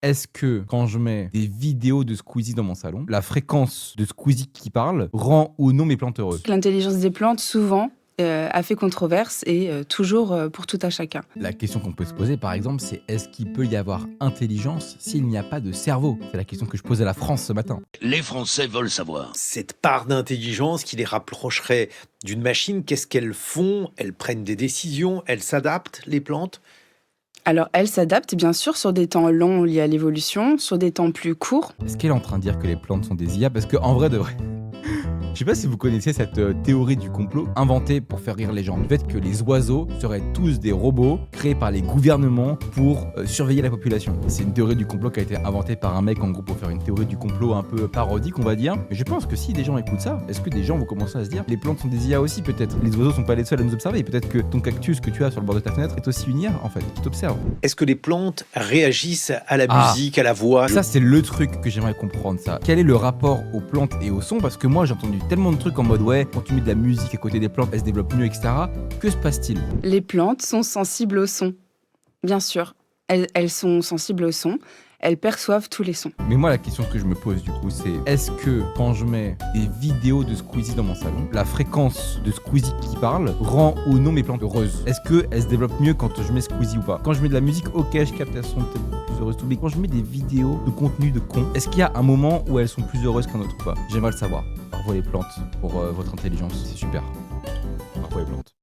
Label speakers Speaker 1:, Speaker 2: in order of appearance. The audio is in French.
Speaker 1: Est-ce que quand je mets des vidéos de Squeezie dans mon salon, la fréquence de Squeezie qui parle rend ou non mes plantes heureuses?
Speaker 2: L'intelligence des plantes, souvent, a fait controverse et toujours pour tout à chacun.
Speaker 1: La question qu'on peut se poser, par exemple, c'est est-ce qu'il peut y avoir intelligence s'il n'y a pas de cerveau? C'est la question que je pose à la France ce matin.
Speaker 3: Les Français veulent savoir.
Speaker 4: Cette part d'intelligence qui les rapprocherait d'une machine, qu'est-ce qu'elles font? Elles prennent des décisions, elles s'adaptent, les plantes?
Speaker 2: Alors, elle s'adapte bien sûr sur des temps longs liés à l'évolution, sur des temps plus courts.
Speaker 1: Est-ce qu'elle est en train de dire que les plantes sont des IA? Parce qu'en vrai de vrai, je sais pas si vous connaissez cette théorie du complot inventée pour faire rire les gens. Le fait que les oiseaux seraient tous des robots créés par les gouvernements pour surveiller la population. C'est une théorie du complot qui a été inventée par un mec en gros pour faire une théorie du complot un peu parodique on va dire. Mais je pense que si des gens écoutent ça, est-ce que des gens vont commencer à se dire les plantes sont des IA aussi peut-être? Les oiseaux sont pas les seuls à nous observer. Peut-être que ton cactus que tu as sur le bord de ta fenêtre est aussi une IA en fait, qui t'observe.
Speaker 4: Est-ce que les plantes réagissent à la
Speaker 1: Ah.
Speaker 4: musique, à la voix?
Speaker 1: Ça, c'est le truc que j'aimerais comprendre, ça. Quel est le rapport aux plantes et au son? Parce que moi, j'ai entendu tellement de trucs en mode, ouais, quand tu mets de la musique à côté des plantes, elles se développent mieux, etc. Que se passe-t-il?
Speaker 2: Les plantes sont sensibles au son. Bien sûr, elles sont sensibles au son. Elles perçoivent tous les sons.
Speaker 1: Mais moi, la question que je me pose, du coup, c'est est-ce que quand je mets des vidéos de Squeezie dans mon salon, la fréquence de Squeezie qui parle rend ou non mes plantes heureuses? Est-ce qu'elles se développent mieux quand je mets Squeezie ou pas? Quand je mets de la musique, ok, je capte elles sont peut-être plus heureuses, tout. Mais quand je mets des vidéos de contenu de con, est-ce qu'il y a un moment où elles sont plus heureuses qu'un autre ou pas? J'aimerais le savoir. Bravo les plantes pour votre intelligence, c'est super. Bravo les plantes.